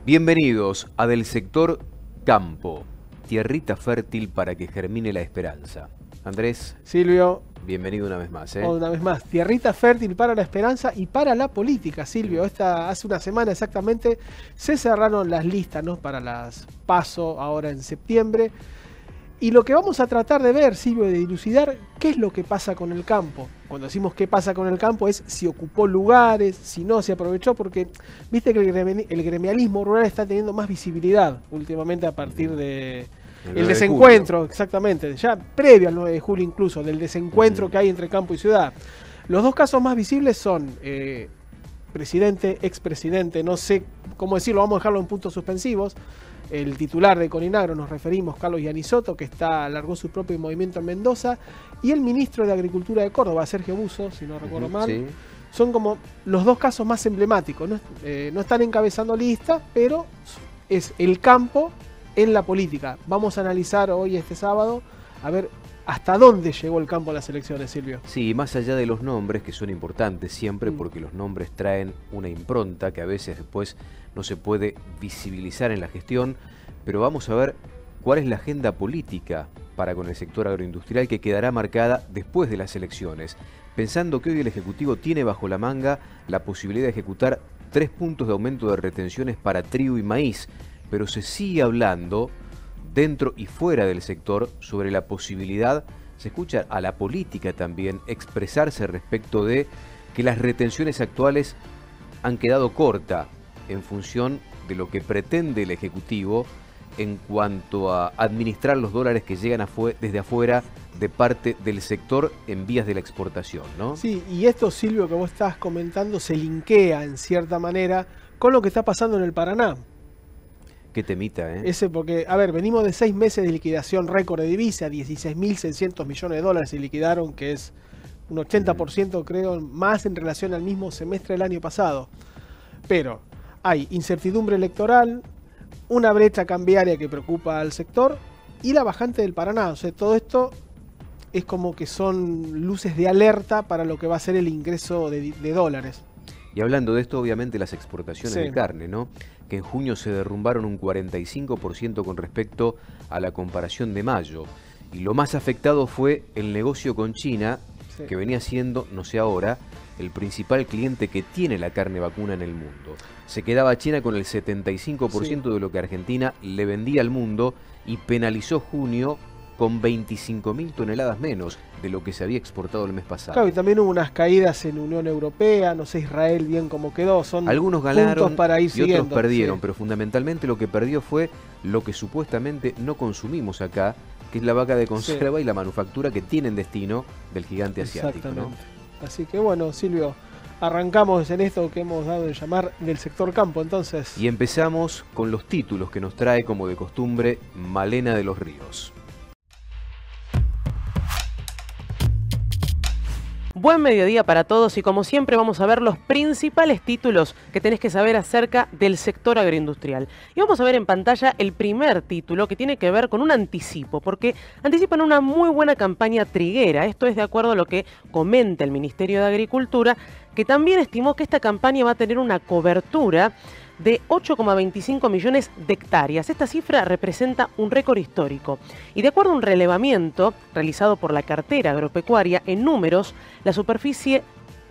Bienvenidos a Del Sector Campo, tierrita fértil para que germine la esperanza. Andrés, Silvio, bienvenido una vez más. Una vez más, tierrita fértil para la esperanza y para la política, Silvio. Hace una semana exactamente se cerraron las listas, ¿no?, para las PASO ahora en septiembre. Y lo que vamos a tratar de ver, Silvio, de dilucidar qué es lo que pasa con el campo. Cuando decimos qué pasa con el campo es si ocupó lugares, si no se aprovechó, porque viste que el gremialismo rural está teniendo más visibilidad últimamente a partir de el desencuentro, exactamente, ya previo al 9 de julio incluso, del desencuentro que hay entre campo y ciudad. Los dos casos más visibles son presidente, expresidente, no sé cómo decirlo, vamos a dejarlo en puntos suspensivos. El titular de Coninagro, nos referimos, Carlos Iannisotto, que alargó su propio movimiento en Mendoza, y el ministro de Agricultura de Córdoba, Sergio Busso, si no recuerdo mal. Sí. Son como los dos casos más emblemáticos. No están encabezando lista, pero es el campo en la política. Vamos a analizar hoy, este sábado, a ver hasta dónde llegó el campo a las elecciones, Silvio. Sí, más allá de los nombres, que son importantes siempre, porque los nombres traen una impronta que a veces después no se puede visibilizar en la gestión, pero vamos a ver cuál es la agenda política para con el sector agroindustrial que quedará marcada después de las elecciones, pensando que hoy el Ejecutivo tiene bajo la manga la posibilidad de ejecutar 3 puntos de aumento de retenciones para trigo y maíz, pero se sigue hablando dentro y fuera del sector sobre la posibilidad, se escucha a la política también expresarse respecto de que las retenciones actuales han quedado cortas en función de lo que pretende el Ejecutivo en cuanto a administrar los dólares que llegan desde afuera de parte del sector en vías de la exportación, ¿no? Sí, y esto, Silvio, que vos estás comentando, se linkea en cierta manera con lo que está pasando en el Paraná. Qué temita, ¿eh? Porque, a ver, venimos de 6 meses de liquidación récord de divisa, 16.600 millones de dólares se liquidaron, que es un 80% creo más en relación al mismo semestre del año pasado. Pero hay incertidumbre electoral, una brecha cambiaria que preocupa al sector y la bajante del Paraná. O sea, todo esto es como que son luces de alerta para lo que va a ser el ingreso de dólares. Y hablando de esto, obviamente las exportaciones de carne, ¿no?, que en junio se derrumbaron un 45% con respecto a la comparación de mayo. Y lo más afectado fue el negocio con China, que venía siendo, no sé ahora, el principal cliente que tiene la carne vacuna en el mundo. Se quedaba China con el 75% de lo que Argentina le vendía al mundo y penalizó junio con 25.000 toneladas menos de lo que se había exportado el mes pasado. Claro, y también hubo unas caídas en Unión Europea, no sé Israel bien cómo quedó, son algunos ganaron para ir y otros siguiendo, perdieron, pero fundamentalmente lo que perdió fue lo que supuestamente no consumimos acá, que es la vaca de conserva y la manufactura que tienen destino del gigante asiático, ¿no? Así que bueno, Silvio, arrancamos en esto que hemos dado de llamar del sector campo, entonces. Y empezamos con los títulos que nos trae, como de costumbre, Malena de los Ríos. Buen mediodía para todos y como siempre vamos a ver los principales títulos que tenés que saber acerca del sector agroindustrial. Y vamos a ver en pantalla el primer título que tiene que ver con un anticipo, porque anticipan una muy buena campaña triguera. Esto es de acuerdo a lo que comenta el Ministerio de Agricultura, que también estimó que esta campaña va a tener una cobertura de 8,25 millones de hectáreas. Esta cifra representa un récord histórico. Y de acuerdo a un relevamiento realizado por la cartera agropecuaria, en números, la superficie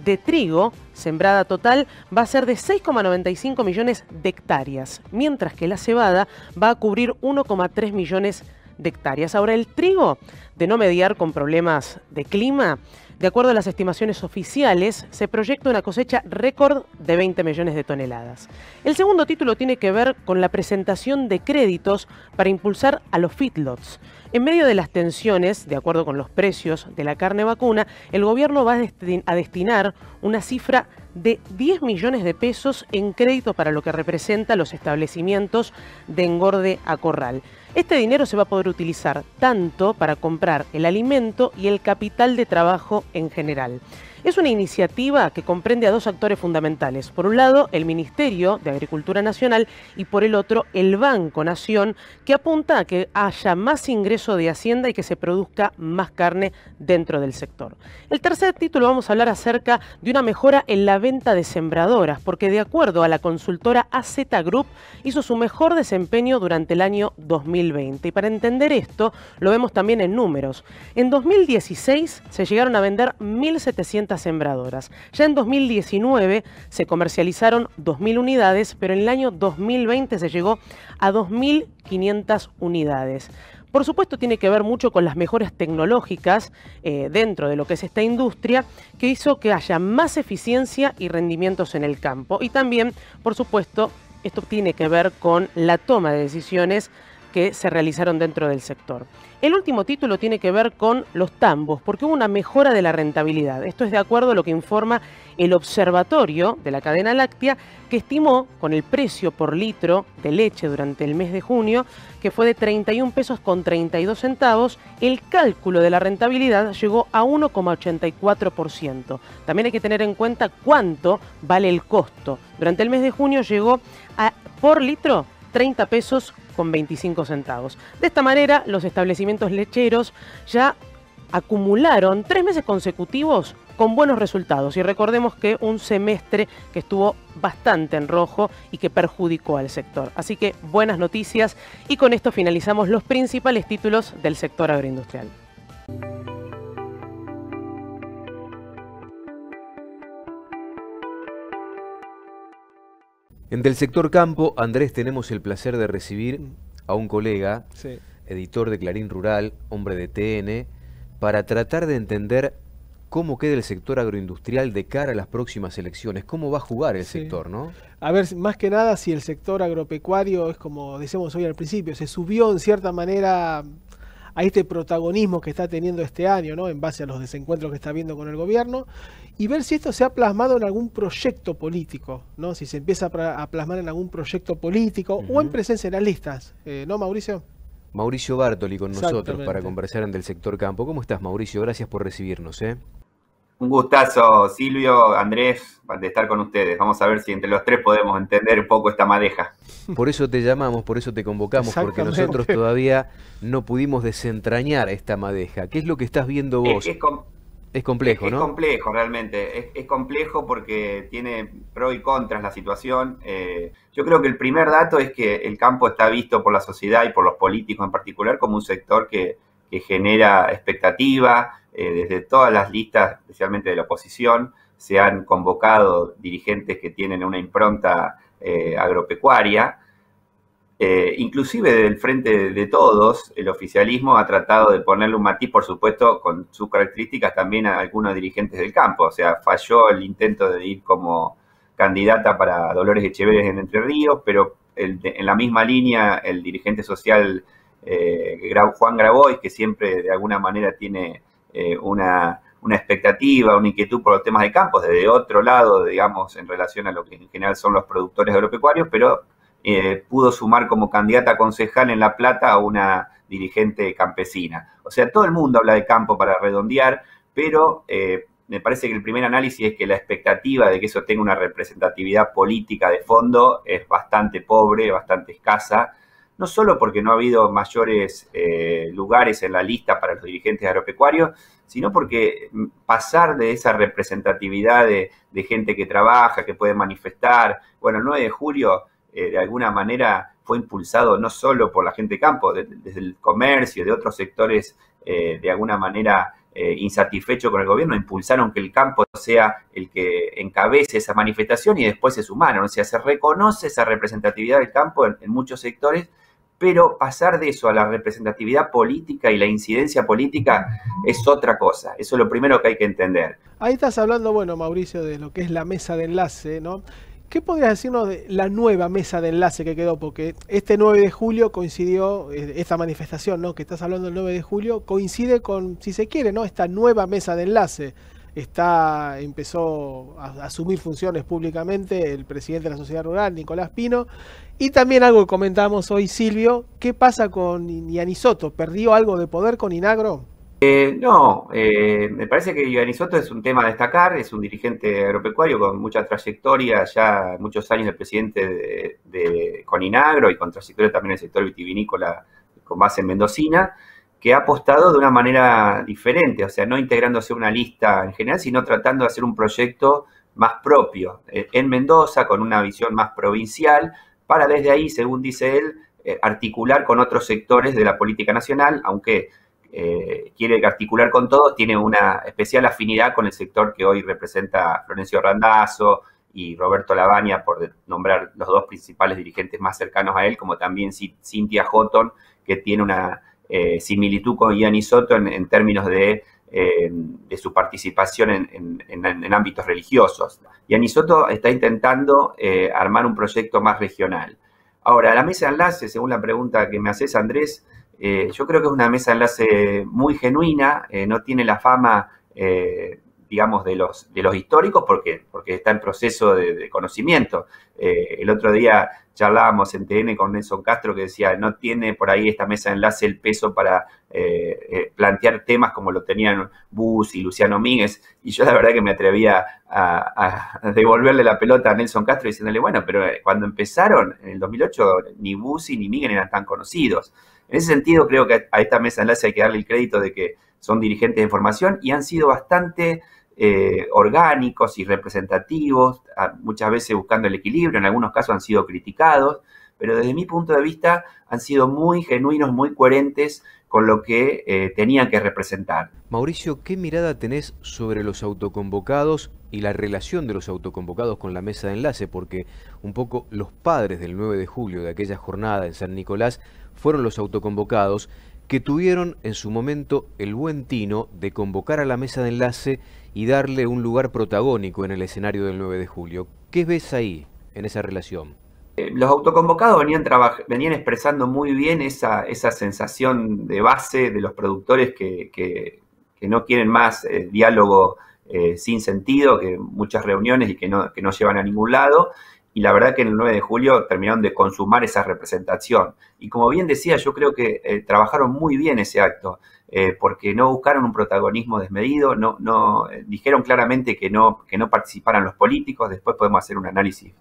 de trigo sembrada total va a ser de 6,95 millones de hectáreas, mientras que la cebada va a cubrir 1,3 millones de hectáreas. Ahora, el trigo, de no mediar con problemas de clima, de acuerdo a las estimaciones oficiales, se proyecta una cosecha récord de 20 millones de toneladas. El segundo título tiene que ver con la presentación de créditos para impulsar a los feedlots. En medio de las tensiones, de acuerdo con los precios de la carne vacuna, el gobierno va a destinar una cifra de 10 millones de pesos en crédito para lo que representa los establecimientos de engorde a corral. Este dinero se va a poder utilizar tanto para comprar el alimento y el capital de trabajo en general. Es una iniciativa que comprende a dos actores fundamentales. Por un lado, el Ministerio de Agricultura Nacional y por el otro, el Banco Nación, que apunta a que haya más ingreso de Hacienda y que se produzca más carne dentro del sector. El tercer título vamos a hablar acerca de una mejora en la venta de sembradoras, porque de acuerdo a la consultora AZ Group, hizo su mejor desempeño durante el año 2020. Y para entender esto, lo vemos también en números. En 2016 se llegaron a vender 1.700 sembradoras. Ya en 2019 se comercializaron 2.000 unidades, pero en el año 2020 se llegó a 2.500 unidades. Por supuesto, tiene que ver mucho con las mejoras tecnológicas dentro de lo que es esta industria, que hizo que haya más eficiencia y rendimientos en el campo. Y también, por supuesto, esto tiene que ver con la toma de decisiones que se realizaron dentro del sector. El último título tiene que ver con los tambos, porque hubo una mejora de la rentabilidad. Esto es de acuerdo a lo que informa el Observatorio de la Cadena Láctea, que estimó con el precio por litro de leche durante el mes de junio, que fue de 31 pesos con 32 centavos, el cálculo de la rentabilidad llegó a 1,84%. También hay que tener en cuenta cuánto vale el costo. Durante el mes de junio llegó a, por litro, 30 pesos con 25 centavos. De esta manera, los establecimientos lecheros ya acumularon 3 meses consecutivos con buenos resultados. Y recordemos que un semestre que estuvo bastante en rojo y que perjudicó al sector. Así que buenas noticias, y con esto finalizamos los principales títulos del sector agroindustrial. En Del Sector Campo, Andrés, tenemos el placer de recibir a un colega, Sí. editor de Clarín Rural, hombre de TN, para tratar de entender cómo queda el sector agroindustrial de cara a las próximas elecciones, cómo va a jugar el Sí. sector, ¿no? A ver, más que nada, si el sector agropecuario es como decíamos hoy al principio, se subió en cierta manera a este protagonismo que está teniendo este año, ¿no? En base a los desencuentros que está habiendo con el gobierno, y ver si esto se ha plasmado en algún proyecto político, ¿no? Si se empieza a plasmar en algún proyecto político o en presencia en las listas, ¿no, Mauricio? Mauricio Bartoli con nosotros para Exactamente. conversar en Del Sector Campo. ¿Cómo estás, Mauricio? Gracias por recibirnos, ¿eh? Un gustazo, Silvio, Andrés, de estar con ustedes. Vamos a ver si entre los tres podemos entender un poco esta madeja. Por eso te llamamos, por eso te convocamos, porque Exactamente. nosotros todavía no pudimos desentrañar esta madeja. ¿Qué es lo que estás viendo vos? Es complejo, ¿no? Es complejo, realmente. Es complejo porque tiene pros y contras la situación. Yo creo que el primer dato es que el campo está visto por la sociedad y por los políticos en particular como un sector que genera expectativa. Desde todas las listas, especialmente de la oposición, se han convocado dirigentes que tienen una impronta agropecuaria. Inclusive del Frente de Todos, el oficialismo ha tratado de ponerle un matiz, por supuesto, con sus características también a algunos dirigentes del campo. O sea, falló el intento de ir como candidata para Dolores Echeverría en Entre Ríos, pero en la misma línea el dirigente social Juan Grabois, que siempre de alguna manera tiene una expectativa, una inquietud por los temas de campo, desde otro lado, digamos, en relación a lo que en general son los productores agropecuarios, pero pudo sumar como candidata a concejal en La Plata a una dirigente campesina. O sea, todo el mundo habla de campo para redondear, pero me parece que el primer análisis es que la expectativa de que eso tenga una representatividad política de fondo es bastante pobre, bastante escasa, no solo porque no ha habido mayores lugares en la lista para los dirigentes agropecuarios, sino porque pasar de esa representatividad de gente que trabaja, que puede manifestar, bueno, el 9 de julio de alguna manera fue impulsado no solo por la gente de campo, desde el comercio, de otros sectores de alguna manera insatisfechos con el gobierno, impulsaron que el campo sea el que encabece esa manifestación y después se sumaron. O sea, se reconoce esa representatividad del campo en muchos sectores, pero pasar de eso a la representatividad política y la incidencia política es otra cosa. Eso es lo primero que hay que entender. Ahí estás hablando, bueno, Mauricio, de lo que es la mesa de enlace, ¿no? ¿Qué podrías decirnos de la nueva mesa de enlace que quedó? Porque este 9 de julio coincidió, esta manifestación, ¿no?, que estás hablando del 9 de julio, coincide con, si se quiere, ¿no?, esta nueva mesa de enlace. Empezó a asumir funciones públicamente el presidente de la Sociedad Rural, Nicolás Pino, y también algo que comentábamos hoy, Silvio, ¿qué pasa con Ianisoto? ¿Perdió algo de poder con Inagro? Me parece que Giovanni Soto es un tema a destacar, es un dirigente agropecuario con mucha trayectoria, ya muchos años de presidente de Coninagro y con trayectoria también en el sector vitivinícola con base en mendocina, que ha apostado de una manera diferente, o sea, no integrándose a una lista en general, sino tratando de hacer un proyecto más propio en Mendoza, con una visión más provincial, para desde ahí, según dice él, articular con otros sectores de la política nacional, aunque quiere articular con todos, tiene una especial afinidad con el sector que hoy representa Florencio Randazzo y Roberto Lavagna, por nombrar los dos principales dirigentes más cercanos a él, como también Cynthia Houghton, que tiene una similitud con Gianni Soto en términos de su participación en ámbitos religiosos. Gianni Soto está intentando armar un proyecto más regional. Ahora, la mesa de enlace, según la pregunta que me haces, Andrés, yo creo que es una mesa de enlace muy genuina, no tiene la fama, digamos, de los históricos, porque está en proceso de conocimiento. El otro día charlábamos en TN con Nelson Castro, que decía, no tiene por ahí esta mesa de enlace el peso para plantear temas como lo tenían Bus y Luciano Míguez, y yo la verdad que me atrevía a devolverle la pelota a Nelson Castro diciéndole, bueno, pero cuando empezaron en el 2008 ni Bus ni Míguez eran tan conocidos. En ese sentido, creo que a esta mesa de enlace hay que darle el crédito de que son dirigentes de formación y han sido bastante orgánicos y representativos, muchas veces buscando el equilibrio, en algunos casos han sido criticados, pero desde mi punto de vista han sido muy genuinos, muy coherentes con lo que tenían que representar. Mauricio, ¿qué mirada tenés sobre los autoconvocados y la relación de los autoconvocados con la mesa de enlace? Porque un poco los padres del 9 de julio, de aquella jornada en San Nicolás, fueron los autoconvocados que tuvieron en su momento el buen tino de convocar a la mesa de enlace y darle un lugar protagónico en el escenario del 9 de julio. ¿Qué ves ahí, en esa relación? Los autoconvocados venían expresando muy bien esa sensación de base de los productores que no quieren más diálogo sin sentido, que muchas reuniones y que no llevan a ningún lado. Y la verdad que en el 9 de julio terminaron de consumar esa representación. Y como bien decía, yo creo que trabajaron muy bien ese acto, porque no buscaron un protagonismo desmedido, dijeron claramente que no participaran los políticos. Después podemos hacer un análisis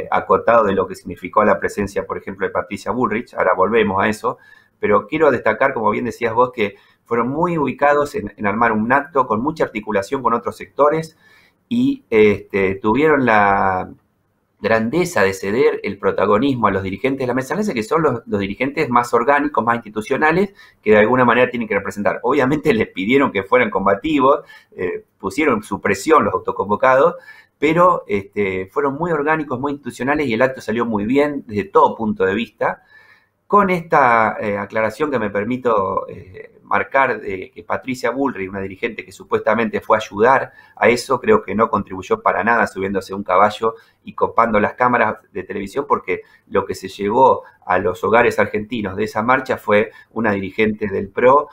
acotado de lo que significó la presencia, por ejemplo, de Patricia Bullrich. Ahora volvemos a eso. Pero quiero destacar, como bien decías vos, que fueron muy ubicados en armar un acto con mucha articulación con otros sectores y tuvieron la grandeza de ceder el protagonismo a los dirigentes de la mesa de enlace, que son los dirigentes más orgánicos, más institucionales, que de alguna manera tienen que representar. Obviamente les pidieron que fueran combativos, pusieron su presión los autoconvocados, pero fueron muy orgánicos, muy institucionales y el acto salió muy bien desde todo punto de vista. Con esta aclaración que me permito marcar de que Patricia Bullrich, una dirigente que supuestamente fue a ayudar a eso, creo que no contribuyó para nada subiéndose a un caballo y copando las cámaras de televisión, porque lo que se llevó a los hogares argentinos de esa marcha fue una dirigente del PRO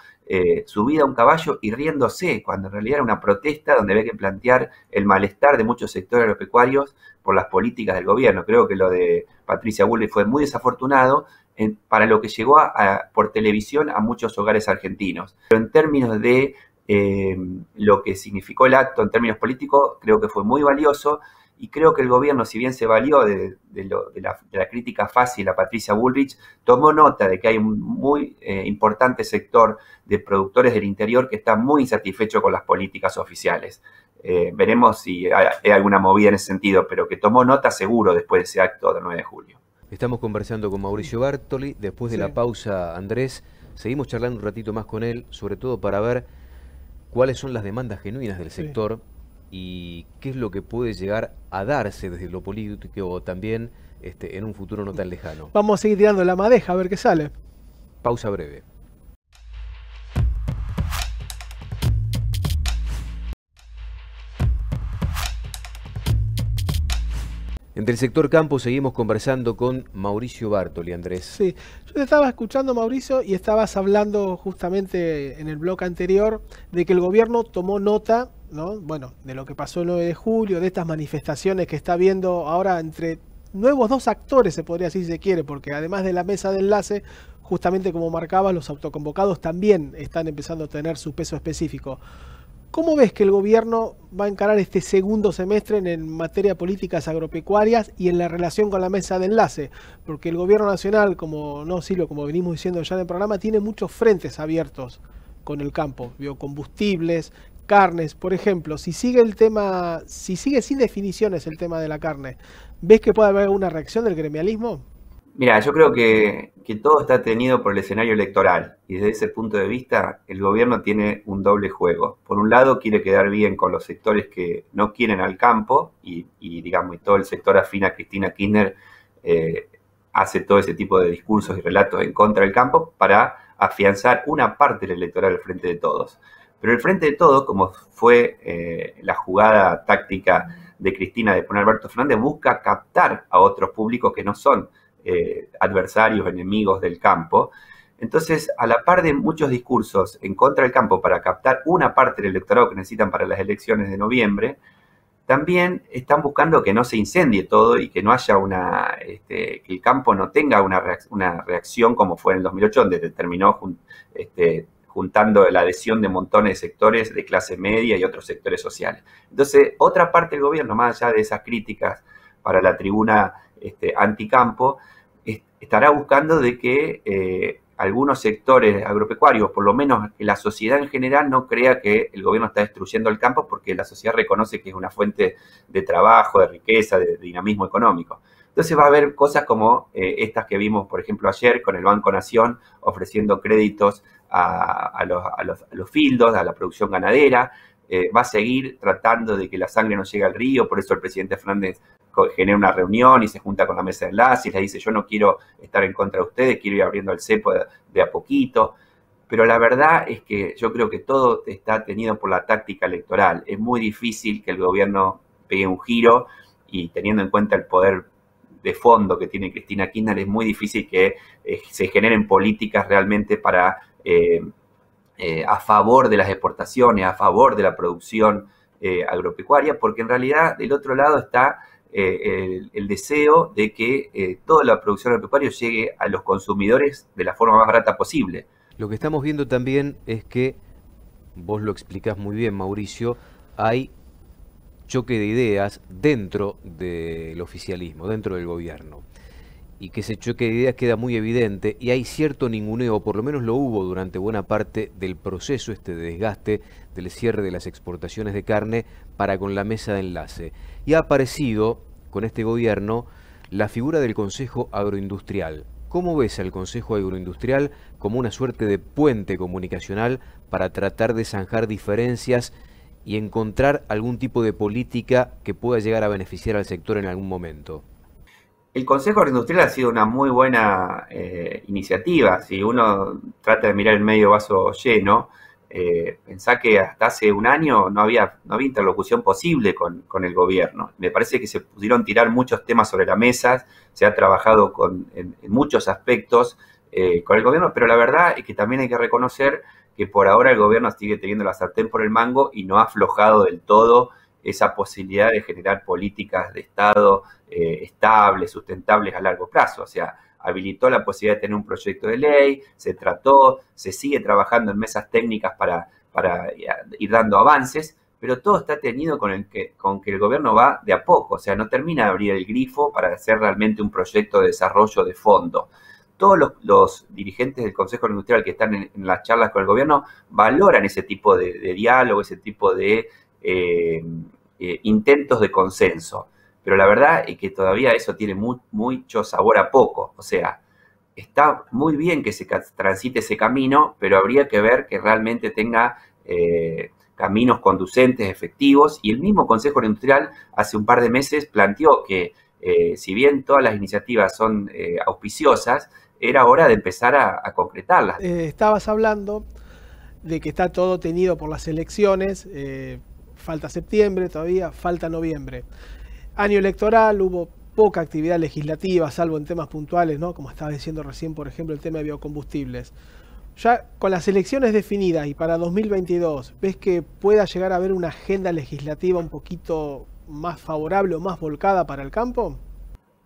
subida a un caballo y riéndose, cuando en realidad era una protesta donde había que plantear el malestar de muchos sectores agropecuarios por las políticas del gobierno. Creo que lo de Patricia Bullrich fue muy desafortunado para lo que llegó por televisión a muchos hogares argentinos. Pero en términos de lo que significó el acto, en términos políticos, creo que fue muy valioso y creo que el gobierno, si bien se valió de la crítica fácil a Patricia Bullrich, tomó nota de que hay un muy importante sector de productores del interior que está muy insatisfecho con las políticas oficiales. Veremos si hay alguna movida en ese sentido, pero que tomó nota seguro después de ese acto del 9 de julio. Estamos conversando con Mauricio Bartoli. Después de la pausa, Andrés, seguimos charlando un ratito más con él, sobre todo para ver cuáles son las demandas genuinas del sector y qué es lo que puede llegar a darse desde lo político también en un futuro no tan lejano. Vamos a seguir tirando la madeja a ver qué sale. Pausa breve. Entre el sector campo seguimos conversando con Mauricio Bartoli, Andrés. Sí, yo te estaba escuchando, Mauricio, y estabas hablando justamente en el bloque anterior de que el gobierno tomó nota, ¿no? Bueno, de lo que pasó el 9 de julio, de estas manifestaciones que está viendo ahora entre nuevos dos actores, se podría decir si se quiere, porque además de la mesa de enlace, justamente como marcaba, los autoconvocados también están empezando a tener su peso específico. ¿Cómo ves que el gobierno va a encarar este segundo semestre en materia de políticas agropecuarias y en la relación con la mesa de enlace? Porque el gobierno nacional, como no Silvio, como venimos diciendo ya en el programa, tiene muchos frentes abiertos con el campo, biocombustibles, carnes, por ejemplo. Si sigue sin definiciones el tema de la carne, ¿ves que puede haber una reacción del gremialismo? Mira, yo creo que todo está tenido por el escenario electoral y desde ese punto de vista el gobierno tiene un doble juego. Por un lado quiere quedar bien con los sectores que no quieren al campo y digamos, y todo el sector afín a Cristina Kirchner hace todo ese tipo de discursos y relatos en contra del campo para afianzar una parte del electoral al Frente de Todos. Pero el Frente de Todos, como fue la jugada táctica de Cristina de poner a Alberto Fernández, busca captar a otros públicos que no son adversarios, enemigos del campo. Entonces, a la par de muchos discursos en contra del campo para captar una parte del electorado que necesitan para las elecciones de noviembre, también están buscando que no se incendie todo y que no haya que el campo no tenga una reacción como fue en el 2008, donde terminó juntando la adhesión de montones de sectores de clase media y otros sectores sociales. Entonces, otra parte del gobierno, más allá de esas críticas para la tribuna anticampo, estará buscando de que algunos sectores agropecuarios, por lo menos que la sociedad en general, no crea que el gobierno está destruyendo el campo, porque la sociedad reconoce que es una fuente de trabajo, de riqueza, de dinamismo económico. Entonces va a haber cosas como estas que vimos, por ejemplo, ayer con el Banco Nación ofreciendo créditos a los fildos, a la producción ganadera. Va a seguir tratando de que la sangre no llegue al río, por eso el presidente Fernández genera una reunión y se junta con la mesa de enlace y le dice: yo no quiero estar en contra de ustedes, quiero ir abriendo el cepo de a poquito. Pero la verdad es que yo creo que todo está tenido por la táctica electoral. Es muy difícil que el gobierno pegue un giro, y teniendo en cuenta el poder de fondo que tiene Cristina Kirchner, es muy difícil que se generen políticas realmente para a favor de las exportaciones, a favor de la producción agropecuaria, porque en realidad del otro lado está el deseo de que toda la producción agropecuaria llegue a los consumidores de la forma más barata posible. Lo que estamos viendo también es que, vos lo explicás muy bien, Mauricio, hay choque de ideas dentro del oficialismo, dentro del gobierno, y que ese choque de ideas queda muy evidente, y hay cierto ninguneo, por lo menos lo hubo durante buena parte del proceso de desgaste del cierre de las exportaciones de carne para con la mesa de enlace. Y ha aparecido con este gobierno la figura del Consejo Agroindustrial. ¿Cómo ves al Consejo Agroindustrial como una suerte de puente comunicacional para tratar de zanjar diferencias y encontrar algún tipo de política que pueda llegar a beneficiar al sector en algún momento? El Consejo Agroindustrial ha sido una muy buena iniciativa. Si uno trata de mirar el medio vaso lleno, pensá que hasta hace un año no había interlocución posible con el gobierno. Me parece que se pudieron tirar muchos temas sobre la mesa, se ha trabajado en muchos aspectos con el gobierno, pero la verdad es que también hay que reconocer que por ahora el gobierno sigue teniendo la sartén por el mango y no ha aflojado del todo esa posibilidad de generar políticas de Estado estables, sustentables a largo plazo. O sea, habilitó la posibilidad de tener un proyecto de ley, se sigue trabajando en mesas técnicas para ir dando avances, pero todo está tenido con que el gobierno va de a poco. O sea, no termina de abrir el grifo para hacer realmente un proyecto de desarrollo de fondo. Todos los dirigentes del Consejo Industrial que están en las charlas con el gobierno valoran ese tipo de diálogo, ese tipo de intentos de consenso. Pero la verdad es que todavía eso tiene mucho sabor a poco. O sea, está muy bien que se transite ese camino, pero habría que ver que realmente tenga caminos conducentes, efectivos. Y el mismo Consejo Industrial hace un par de meses planteó que si bien todas las iniciativas son auspiciosas, era hora de empezar a concretarlas. Estabas hablando de que está todo tenido por las elecciones, falta septiembre todavía, falta noviembre. Año electoral, hubo poca actividad legislativa, salvo en temas puntuales, ¿no? Como estaba diciendo recién, por ejemplo, el tema de biocombustibles. Ya con las elecciones definidas y para 2022, ¿ves que pueda llegar a haber una agenda legislativa un poquito más favorable o más volcada para el campo?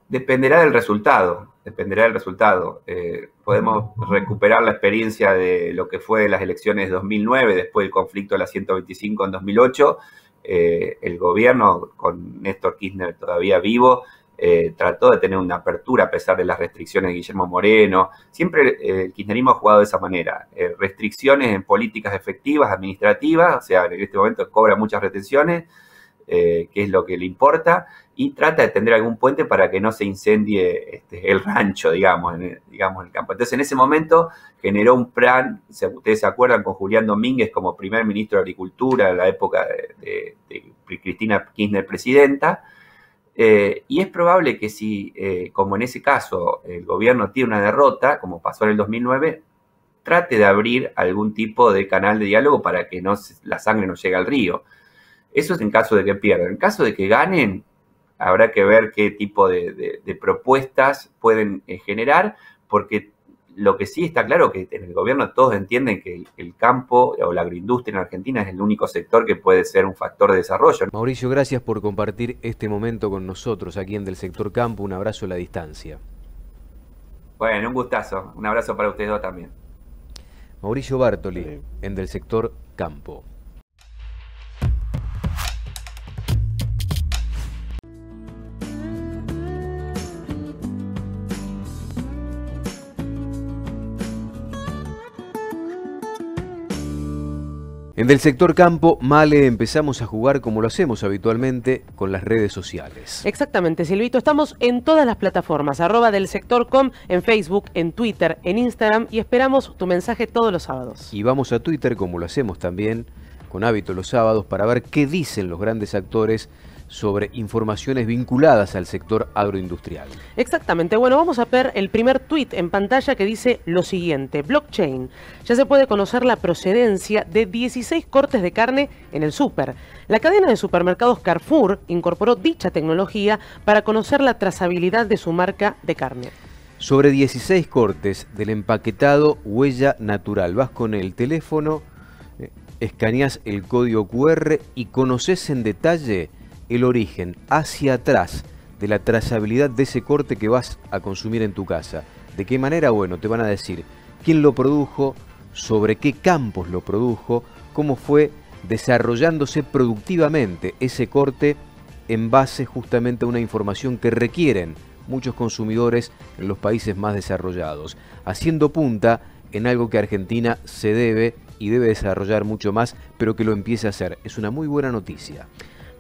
Dependerá del resultado, podemos recuperar la experiencia de lo que fue las elecciones de 2009, después del conflicto de la 125 en 2008. El gobierno, con Néstor Kirchner todavía vivo, trató de tener una apertura a pesar de las restricciones de Guillermo Moreno. Siempre el kirchnerismo ha jugado de esa manera. Restricciones en políticas efectivas, administrativas, o sea, en este momento cobra muchas retenciones, que es lo que le importa, y trata de tender algún puente para que no se incendie el rancho, digamos, en el campo. Entonces, en ese momento generó un plan, ustedes se acuerdan, con Julián Domínguez como primer ministro de Agricultura en la época de Cristina Kirchner presidenta, y es probable que si, como en ese caso, el gobierno tiene una derrota, como pasó en el 2009, trate de abrir algún tipo de canal de diálogo para que la sangre no llegue al río. Eso es en caso de que pierdan. En caso de que ganen, habrá que ver qué tipo de propuestas pueden generar, porque lo que sí está claro que en el gobierno todos entienden que el campo o la agroindustria en Argentina es el único sector que puede ser un factor de desarrollo. Mauricio, gracias por compartir este momento con nosotros aquí en Del Sector Campo. Un abrazo a la distancia. Bueno, un gustazo. Un abrazo para ustedes dos también. Mauricio Bartoli, en Del Sector Campo. En Del Sector Campo, Male, empezamos a jugar como lo hacemos habitualmente con las redes sociales. Exactamente, Silvito. Estamos en todas las plataformas, @delsector.com, en Facebook, en Twitter, en Instagram, y esperamos tu mensaje todos los sábados. Y vamos a Twitter, como lo hacemos también con hábito los sábados, para ver qué dicen los grandes actores sobre informaciones vinculadas al sector agroindustrial. Exactamente. Bueno, vamos a ver el primer tuit en pantalla que dice lo siguiente. Blockchain. Ya se puede conocer la procedencia de 16 cortes de carne en el súper. La cadena de supermercados Carrefour incorporó dicha tecnología para conocer la trazabilidad de su marca de carne. Sobre 16 cortes del empaquetado Huella Natural. Vas con el teléfono, escaneás el código QR y conoces en detalle el origen hacia atrás de la trazabilidad de ese corte que vas a consumir en tu casa. ¿De qué manera? Bueno, te van a decir quién lo produjo, sobre qué campos lo produjo, cómo fue desarrollándose productivamente ese corte en base justamente a una información que requieren muchos consumidores en los países más desarrollados, haciendo punta en algo que Argentina se debe y debe desarrollar mucho más, pero que lo empiece a hacer. Es una muy buena noticia.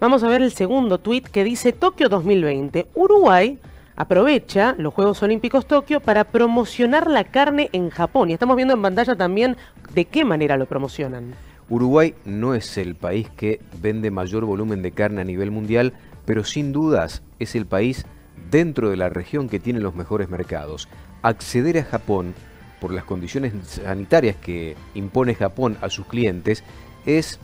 Vamos a ver el segundo tuit que dice Tokio 2020. Uruguay aprovecha los Juegos Olímpicos Tokio para promocionar la carne en Japón. Y estamos viendo en pantalla también de qué manera lo promocionan. Uruguay no es el país que vende mayor volumen de carne a nivel mundial, pero sin dudas es el país dentro de la región que tiene los mejores mercados. Acceder a Japón por las condiciones sanitarias que impone Japón a sus clientes es,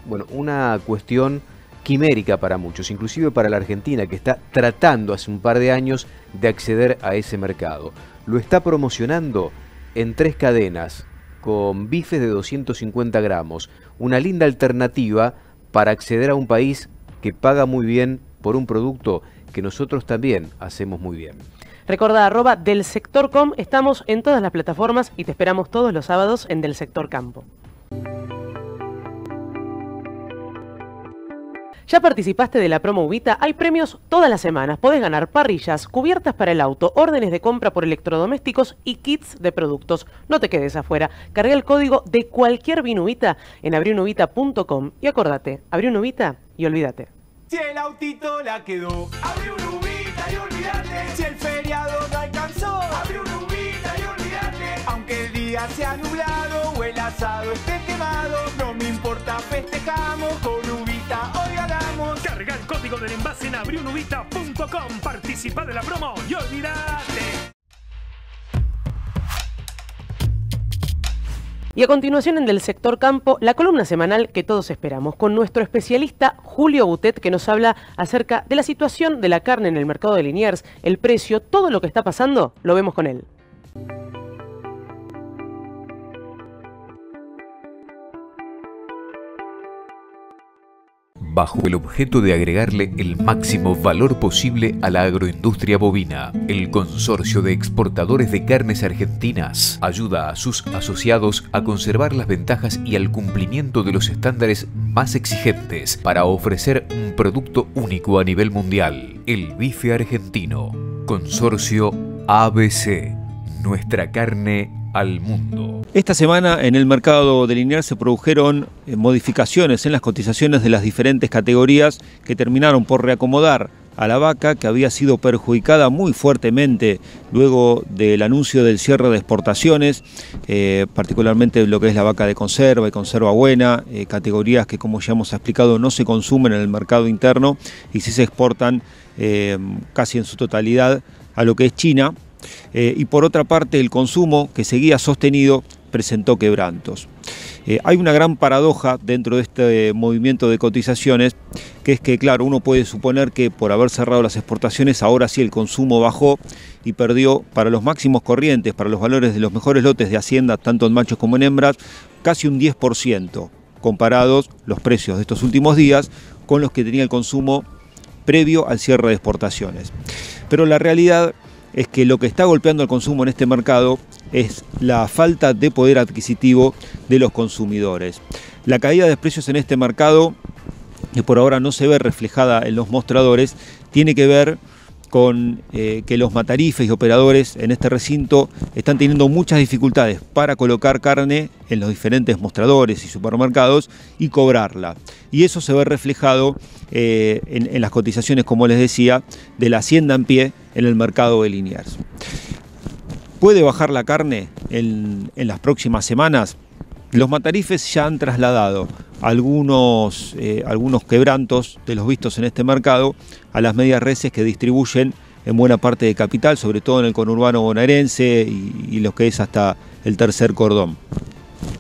bueno, una cuestión quimérica para muchos, inclusive para la Argentina, que está tratando hace un par de años de acceder a ese mercado. Lo está promocionando en 3 cadenas, con bifes de 250 gramos, una linda alternativa para acceder a un país que paga muy bien por un producto que nosotros también hacemos muy bien. Recordá, @delsector.com, estamos en todas las plataformas y te esperamos todos los sábados en Del Sector Campo. ¿Ya participaste de la promo Ubita? Hay premios todas las semanas. Podés ganar parrillas, cubiertas para el auto, órdenes de compra por electrodomésticos y kits de productos. No te quedes afuera. Carga el código de cualquier vino Ubita en abriunubita.com y acordate, abrí un Ubita y olvídate. Si el autito la quedó, abrí un Ubita y olvídate. Si el feriado no alcanzó, abrí un Ubita y olvídate. Aunque el día sea nublado o el asado esté quemado, no me importa, festejamos con Ubita, hoy ganamos. Carga el código del envase en abriunubita.com, participa de la promo y olvídate. Y a continuación en Del Sector Campo, la columna semanal que todos esperamos, con nuestro especialista Julio Butet, que nos habla acerca de la situación de la carne en el mercado de Liniers, el precio, todo lo que está pasando, lo vemos con él. bajo el objeto de agregarle el máximo valor posible a la agroindustria bovina. El Consorcio de Exportadores de Carnes Argentinas ayuda a sus asociados a conservar las ventajas y al cumplimiento de los estándares más exigentes para ofrecer un producto único a nivel mundial. El bife argentino. Consorcio ABC. Nuestra carne al mundo. Esta semana en el mercado de Liniers se produjeron modificaciones en las cotizaciones de las diferentes categorías que terminaron por reacomodar a la vaca, que había sido perjudicada muy fuertemente luego del anuncio del cierre de exportaciones, particularmente lo que es la vaca de conserva y conserva buena, categorías que, como ya hemos explicado, no se consumen en el mercado interno y sí se exportan casi en su totalidad a lo que es China. Y por otra parte, el consumo, que seguía sostenido, presentó quebrantos. Hay una gran paradoja dentro de este movimiento de cotizaciones, que es que, claro, uno puede suponer que por haber cerrado las exportaciones, ahora sí el consumo bajó y perdió para los máximos corrientes, para los valores de los mejores lotes de Hacienda, tanto en machos como en hembras, casi un 10%, comparados los precios de estos últimos días con los que tenía el consumo previo al cierre de exportaciones. Pero la realidad es que lo que está golpeando al consumo en este mercado es la falta de poder adquisitivo de los consumidores. La caída de precios en este mercado, que por ahora no se ve reflejada en los mostradores, tiene que ver con que los matarifes y operadores en este recinto están teniendo muchas dificultades para colocar carne en los diferentes mostradores y supermercados y cobrarla. Y eso se ve reflejado en las cotizaciones, como les decía, de la hacienda en pie en el mercado de Liniers. ¿Puede bajar la carne en las próximas semanas? Los matarifes ya han trasladado algunos quebrantos de los vistos en este mercado a las medias reses que distribuyen en buena parte de capital, sobre todo en el conurbano bonaerense y lo que es hasta el tercer cordón.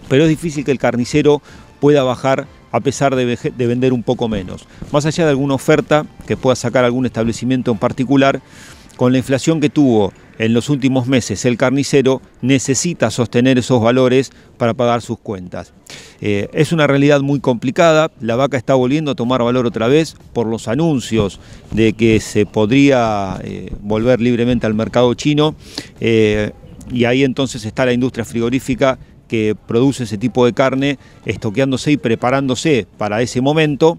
Pero es difícil que el carnicero pueda bajar a pesar de vender un poco menos. Más allá de alguna oferta que pueda sacar algún establecimiento en particular, con la inflación que tuvo en los últimos meses el carnicero necesita sostener esos valores para pagar sus cuentas. Es una realidad muy complicada, la vaca está volviendo a tomar valor otra vez por los anuncios de que se podría volver libremente al mercado chino, y ahí entonces está la industria frigorífica que produce ese tipo de carne, estoqueándose y preparándose para ese momento.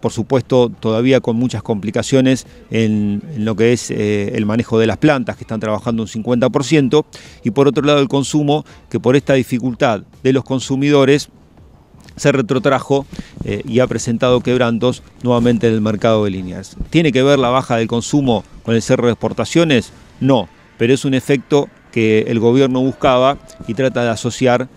Por supuesto, todavía con muchas complicaciones en lo que es el manejo de las plantas, que están trabajando un 50%, y por otro lado el consumo, que por esta dificultad de los consumidores se retrotrajo y ha presentado quebrantos nuevamente en el mercado de Liniers. ¿Tiene que ver la baja del consumo con el cierre de exportaciones? No, pero es un efecto que el gobierno buscaba y trata de asociar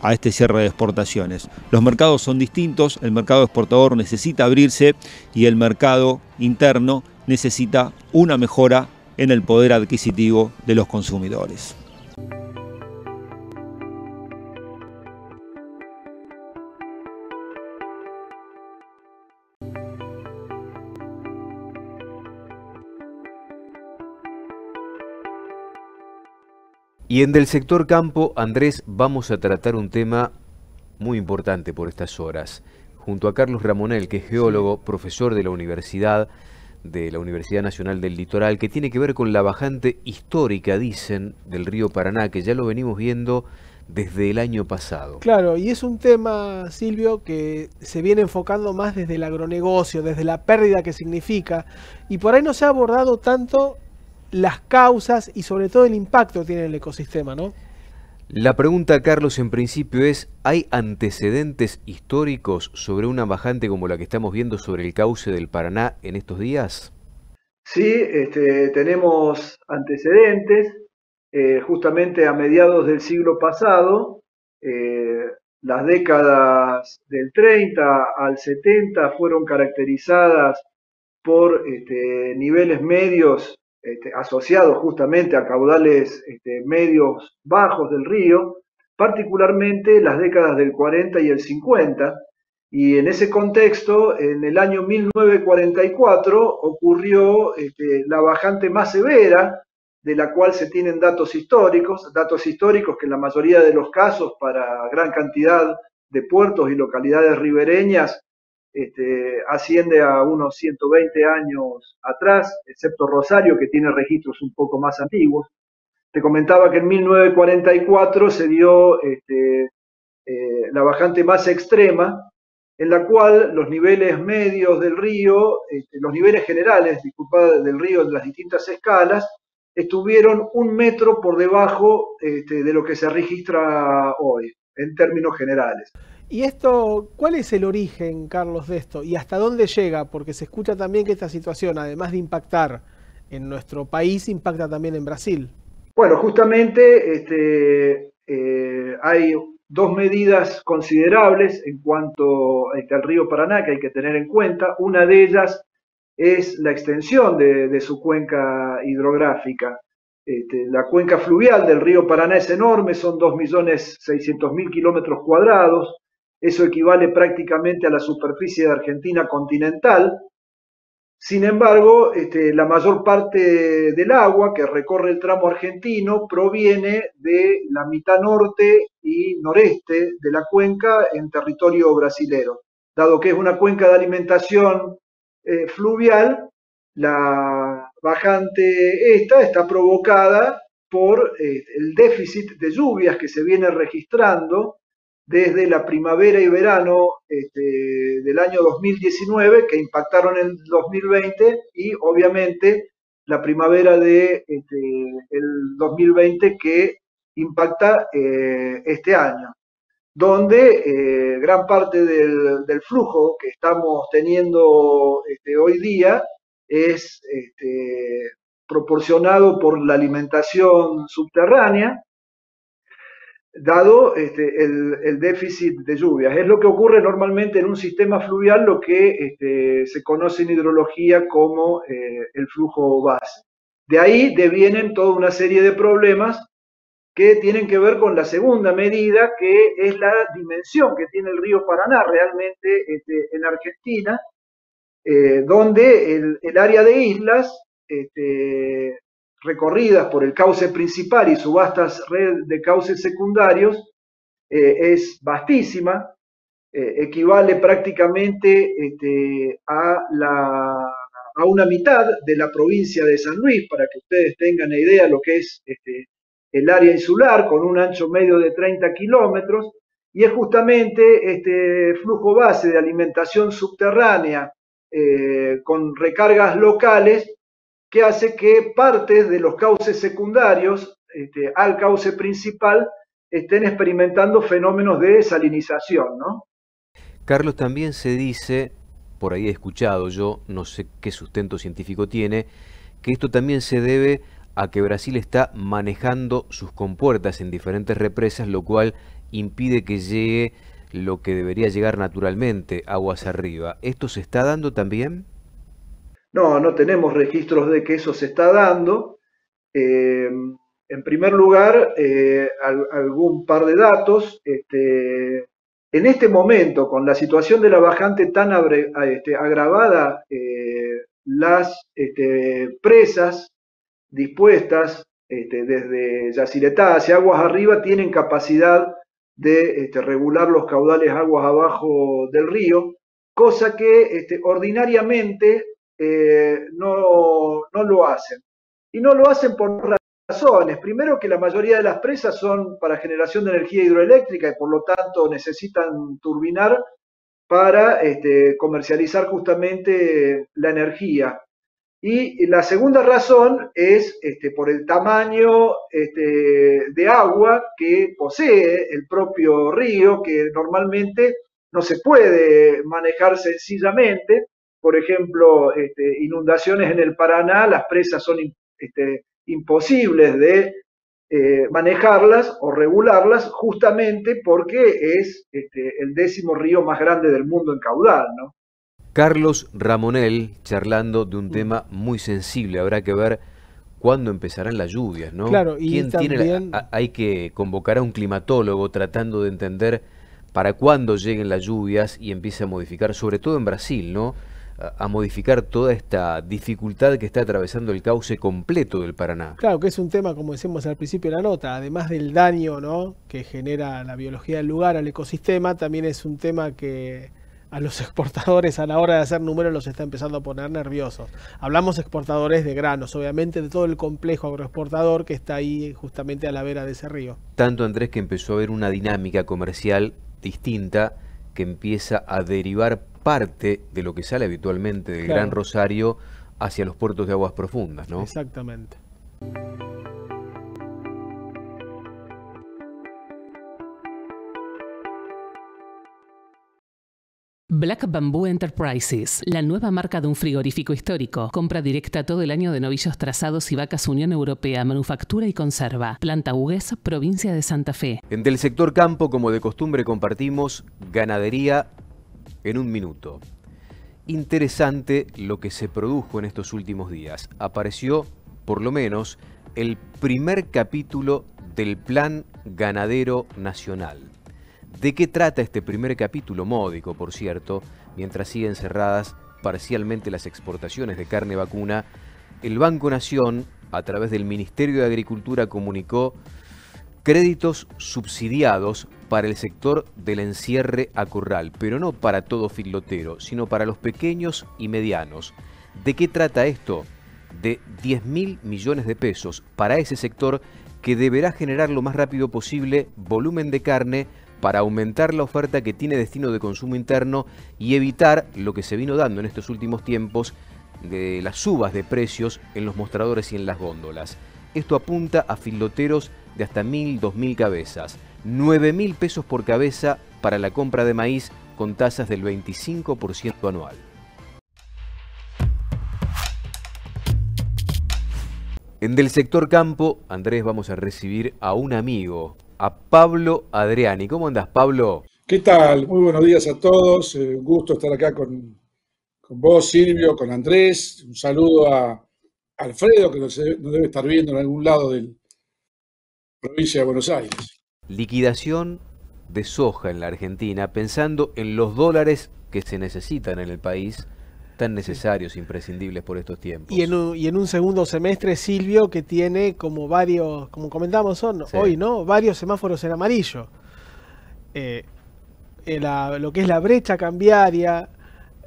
a este cierre de exportaciones. Los mercados son distintos, el mercado exportador necesita abrirse y el mercado interno necesita una mejora en el poder adquisitivo de los consumidores. Y en del sector campo, Andrés, vamos a tratar un tema muy importante por estas horas. Junto a Carlos Ramonel, que es geólogo, profesor de la Universidad Nacional del Litoral, que tiene que ver con la bajante histórica, dicen, del río Paraná, que ya lo venimos viendo desde el año pasado. Claro, y es un tema, Silvio, que se viene enfocando más desde el agronegocio, desde la pérdida que significa, y por ahí no se ha abordado tanto las causas y sobre todo el impacto que tiene en el ecosistema, ¿no? La pregunta, Carlos, en principio es, ¿hay antecedentes históricos sobre una bajante como la que estamos viendo sobre el cauce del Paraná en estos días? Sí, tenemos antecedentes. Justamente a mediados del siglo pasado, las décadas del 30 al 70 fueron caracterizadas por niveles medios asociados justamente a caudales medios bajos del río, particularmente las décadas del 40 y el 50, y en ese contexto, en el año 1944, ocurrió la bajante más severa, de la cual se tienen datos históricos que en la mayoría de los casos para gran cantidad de puertos y localidades ribereñas asciende a unos 120 años atrás, excepto Rosario, que tiene registros un poco más antiguos. Te comentaba que en 1944 se dio la bajante más extrema, en la cual los niveles medios del río, los niveles generales, disculpa, del río en las distintas escalas, estuvieron 1 metro por debajo de lo que se registra hoy, en términos generales. ¿Y esto, cuál es el origen, Carlos, de esto? ¿Y hasta dónde llega? Porque se escucha también que esta situación, además de impactar en nuestro país, impacta también en Brasil. Bueno, justamente hay 2 medidas considerables en cuanto al río Paraná que hay que tener en cuenta. Una de ellas es la extensión de su cuenca hidrográfica. La cuenca fluvial del río Paraná es enorme, son 2.600.000 kilómetros cuadrados. Eso equivale prácticamente a la superficie de Argentina continental. Sin embargo, la mayor parte del agua que recorre el tramo argentino proviene de la mitad norte y noreste de la cuenca en territorio brasilero. Dado que es una cuenca de alimentación fluvial, la bajante está provocada por el déficit de lluvias que se viene registrando desde la primavera y verano del año 2019, que impactaron en el 2020, y obviamente la primavera del 2020 que impacta este año, donde gran parte del flujo que estamos teniendo hoy día es proporcionado por la alimentación subterránea, dado el déficit de lluvias. Es lo que ocurre normalmente en un sistema fluvial, lo que se conoce en hidrología como el flujo base. De ahí devienen toda una serie de problemas que tienen que ver con la segunda medida, que es la dimensión que tiene el río Paraná realmente en Argentina, donde el área de islas recorridas por el cauce principal y su vasta red de cauces secundarios es vastísima, equivale prácticamente a una mitad de la provincia de San Luis, para que ustedes tengan una idea de lo que es el área insular, con un ancho medio de 30 kilómetros, y es justamente este flujo base de alimentación subterránea con recargas locales que hace que partes de los cauces secundarios al cauce principal estén experimentando fenómenos de salinización, ¿no? Carlos, también se dice, por ahí he escuchado yo, no sé qué sustento científico tiene, que esto también se debe a que Brasil está manejando sus compuertas en diferentes represas, lo cual impide que llegue lo que debería llegar naturalmente, aguas arriba. ¿Esto se está dando también? No, no tenemos registros de que eso se está dando. En primer lugar, algún par de datos. En este momento, con la situación de la bajante tan agravada, las presas dispuestas desde Yacyretá hacia aguas arriba tienen capacidad de regular los caudales aguas abajo del río, cosa que ordinariamente no lo hacen. Y no lo hacen por razones. Primero, que la mayoría de las presas son para generación de energía hidroeléctrica y por lo tanto necesitan turbinar para comercializar justamente la energía. Y la segunda razón es por el tamaño de agua que posee el propio río, que normalmente no se puede manejar sencillamente. Por ejemplo, inundaciones en el Paraná, las presas son imposibles de manejarlas o regularlas, justamente porque es el 10º río más grande del mundo en caudal, ¿no? Carlos Ramonel, charlando de un tema muy sensible. Habrá que ver cuándo empezarán las lluvias, ¿no? Claro, y ¿Quién también hay que convocar a un climatólogo tratando de entender para cuándo lleguen las lluvias y empiece a modificar, sobre todo en Brasil, ¿no? A modificar toda esta dificultad que está atravesando el cauce completo del Paraná. Claro, que es un tema, como decimos al principio de la nota, además del daño, ¿no?, que genera la biología del lugar al ecosistema, también es un tema que a los exportadores a la hora de hacer números los está empezando a poner nerviosos. Hablamos exportadores de granos, obviamente de todo el complejo agroexportador que está ahí justamente a la vera de ese río. Tanto, Andrés, que empezó a haber una dinámica comercial distinta que empieza a derivar parte de lo que sale habitualmente del Gran Rosario hacia los puertos de aguas profundas, ¿no? Exactamente. Black Bamboo Enterprises, la nueva marca de un frigorífico histórico. Compra directa todo el año de novillos trazados y vacas Unión Europea, manufactura y conserva. Planta Hugues, provincia de Santa Fe. En Del Sector Campo, como de costumbre, compartimos ganadería en un minuto. Interesante lo que se produjo en estos últimos días. Apareció, por lo menos, el primer capítulo del Plan Ganadero Nacional. ¿De qué trata este primer capítulo, módico, por cierto? Mientras siguen cerradas parcialmente las exportaciones de carne vacuna, el Banco Nación, a través del Ministerio de Agricultura, comunicó créditos subsidiados para el sector del encierre a corral, pero no para todo feedlotero, sino para los pequeños y medianos. ¿De qué trata esto? De 10.000 millones de pesos para ese sector que deberá generar lo más rápido posible volumen de carne para aumentar la oferta que tiene destino de consumo interno y evitar lo que se vino dando en estos últimos tiempos de las subas de precios en los mostradores y en las góndolas. Esto apunta a feedloteros de hasta 1.000, 2.000 cabezas, 9.000 pesos por cabeza para la compra de maíz con tasas del 25% anual. En Del Sector Campo, Andrés, vamos a recibir a un amigo, a Pablo Adriani. ¿Cómo andás, Pablo? ¿Qué tal? Muy buenos días a todos. Un gusto estar acá con vos, Silvio, con Andrés. Un saludo a Alfredo, que nos debe estar viendo en algún lado de la provincia de Buenos Aires. Liquidación de soja en la Argentina, pensando en los dólares que se necesitan en el país, tan necesarios, imprescindibles por estos tiempos. Y en un segundo semestre, Silvio, que tiene como varios, como comentamos hoy, ¿no? Varios semáforos en amarillo. Lo que es la brecha cambiaria,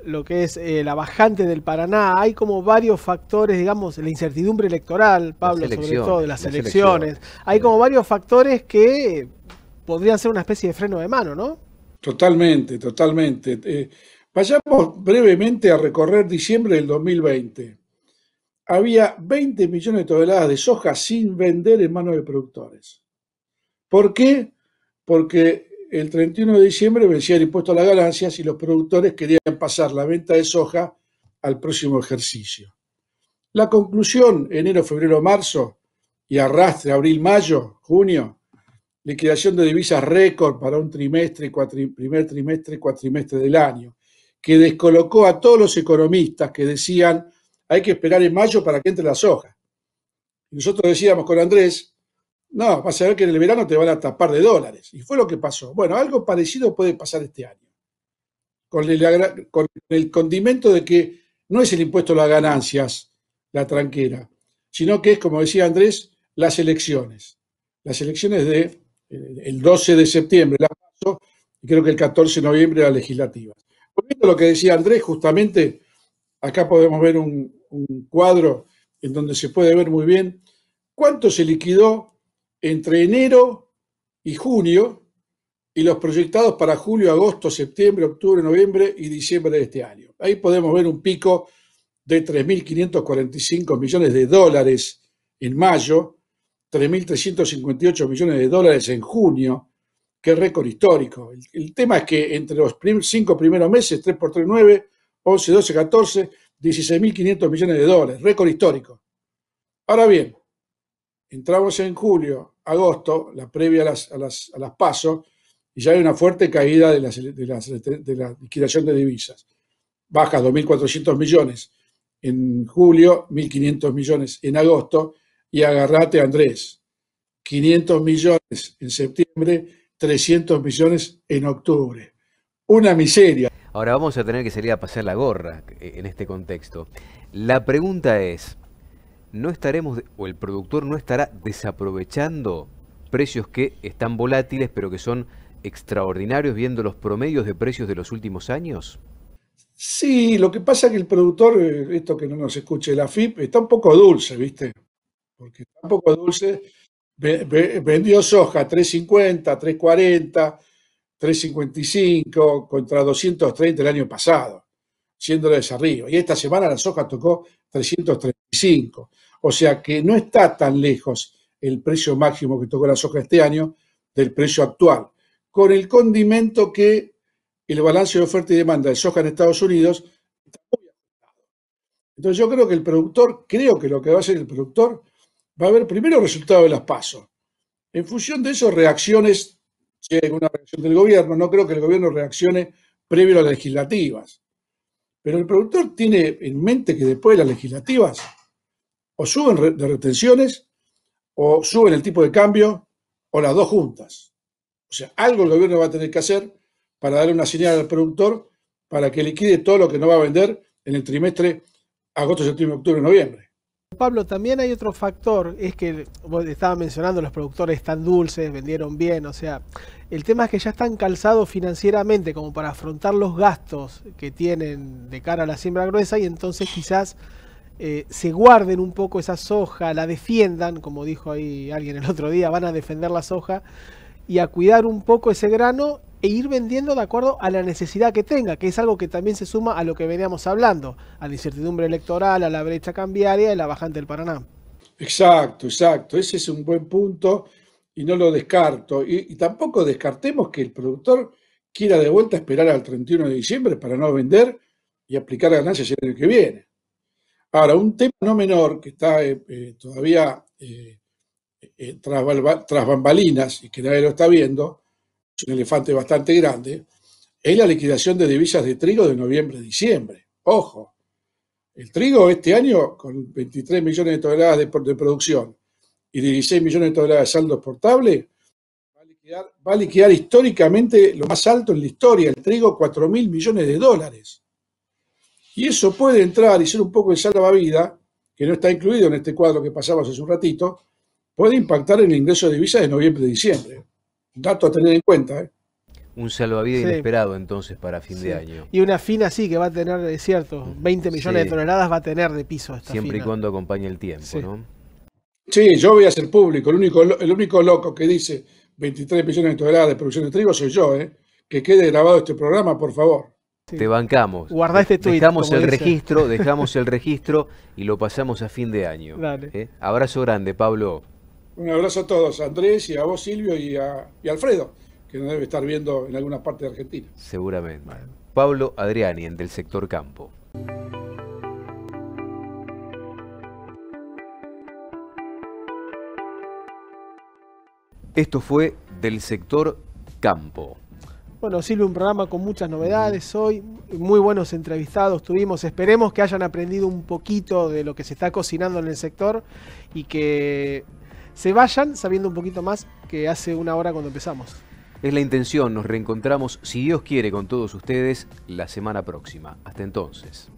lo que es la bajante del Paraná, hay como varios factores, digamos, la incertidumbre electoral, Pablo, sobre todo de las elecciones. Hay como varios factores que podrían ser una especie de freno de mano, ¿no? Totalmente, totalmente. Vayamos brevemente a recorrer diciembre del 2020. Había 20 millones de toneladas de soja sin vender en manos de productores. ¿Por qué? Porque el 31 de diciembre vencía el impuesto a las ganancias y los productores querían pasar la venta de soja al próximo ejercicio. La conclusión, enero, febrero, marzo y arrastre, abril, mayo, junio, liquidación de divisas récord para un trimestre, primer trimestre, cuatrimestre del año, que descolocó a todos los economistas que decían hay que esperar en mayo para que entre la soja. Y nosotros decíamos con Andrés, no, vas a ver que en el verano te van a tapar de dólares. Y fue lo que pasó. Bueno, algo parecido puede pasar este año. Con el condimento de que no es el impuesto a las ganancias la tranquera, sino que es, como decía Andrés, las elecciones. Las elecciones del 12 de septiembre, la paso, y creo que el 14 de noviembre las legislativas. Volviendo a lo que decía Andrés, justamente acá podemos ver un cuadro en donde se puede ver muy bien cuánto se liquidó entre enero y junio y los proyectados para julio, agosto, septiembre, octubre, noviembre y diciembre de este año. Ahí podemos ver un pico de 3.545 millones de dólares en mayo, 3.358 millones de dólares en junio, que es récord histórico. El tema es que entre los 5 primeros meses, 3 por 3, 9, 11, 12, 14, 16.500 millones de dólares, récord histórico. Ahora bien, entramos en julio, agosto, la previa a las PASO, y ya hay una fuerte caída de la liquidación de divisas. Baja 2.400 millones en julio, 1.500 millones en agosto, y agarrate, Andrés, 500 millones en septiembre, 300 millones en octubre. Una miseria. Ahora vamos a tener que salir a pasar la gorra en este contexto. La pregunta es, ¿no estaremos, o el productor no estará desaprovechando precios que están volátiles, pero que son extraordinarios viendo los promedios de precios de los últimos años? Sí, lo que pasa es que el productor, esto que no nos escuche la AFIP, está un poco dulce, ¿viste? Porque está un poco dulce. Vendió soja 3.50, 3.40, 3.55 contra 230 el año pasado, $100 arriba. Y esta semana la soja tocó 335. O sea que no está tan lejos el precio máximo que tocó la soja este año del precio actual, con el condimento que el balance de oferta y demanda de soja en Estados Unidos está muy ajustado. Entonces yo creo que el productor, creo que lo que va a hacer el productor, va a ver primero resultados de las PASO. En función de eso, reacciones, si hay alguna reacción del gobierno, no creo que el gobierno reaccione previo a las legislativas. Pero el productor tiene en mente que después de las legislativas o suben de retenciones o suben el tipo de cambio o las dos juntas. O sea, algo el gobierno va a tener que hacer para darle una señal al productor para que liquide todo lo que no va a vender en el trimestre agosto, septiembre, octubre, noviembre. Pablo, también hay otro factor, es que vos estabas mencionando, los productores están dulces, vendieron bien, o sea, el tema es que ya están calzados financieramente como para afrontar los gastos que tienen de cara a la siembra gruesa y entonces quizás se guarden un poco esa soja, la defiendan, como dijo ahí alguien el otro día, van a defender la soja y a cuidar un poco ese grano e ir vendiendo de acuerdo a la necesidad que tenga, que es algo que también se suma a lo que veníamos hablando, a la incertidumbre electoral, a la brecha cambiaria y la bajante del Paraná. Exacto, exacto. Ese es un buen punto y no lo descarto. Y tampoco descartemos que el productor quiera de vuelta esperar al 31 de diciembre para no vender y aplicar ganancias el año que viene. Ahora, un tema no menor que está todavía tras bambalinas y que nadie lo está viendo, es un elefante bastante grande, es la liquidación de divisas de trigo de noviembre-diciembre. Ojo, el trigo este año, con 23 millones de toneladas de producción y 16 millones de toneladas de saldo exportable, va a liquidar históricamente lo más alto en la historia, el trigo, 4.000 millones de dólares. Y eso puede entrar y ser un poco de salvavidas, que no está incluido en este cuadro que pasamos hace un ratito, puede impactar en el ingreso de divisas de noviembre-diciembre. Dato a tener en cuenta, ¿eh? Un salvavidas inesperado entonces para fin de año. Y una fina sí que va a tener, es cierto, 20 millones de toneladas va a tener de piso esta siempre fina. Y cuando acompañe el tiempo, ¿no? Sí, yo voy a ser público. El único loco que dice 23 millones de toneladas de producción de trigo soy yo, ¿eh? Que quede grabado este programa, por favor. Sí. Te bancamos. Guardá este tuit. Dejamos el registro y lo pasamos a fin de año. Dale. Abrazo grande, Pablo. Un abrazo a todos, a Andrés y a vos, Silvio, y a Alfredo, que nos debe estar viendo en alguna parte de Argentina. Seguramente. Bueno. Pablo Adriani, del sector campo. Esto fue del sector campo. Bueno, Silvio, un programa con muchas novedades hoy, muy buenos entrevistados tuvimos, esperemos que hayan aprendido un poquito de lo que se está cocinando en el sector y que se vayan sabiendo un poquito más que hace una hora cuando empezamos. Es la intención, nos reencontramos, si Dios quiere, con todos ustedes la semana próxima. Hasta entonces.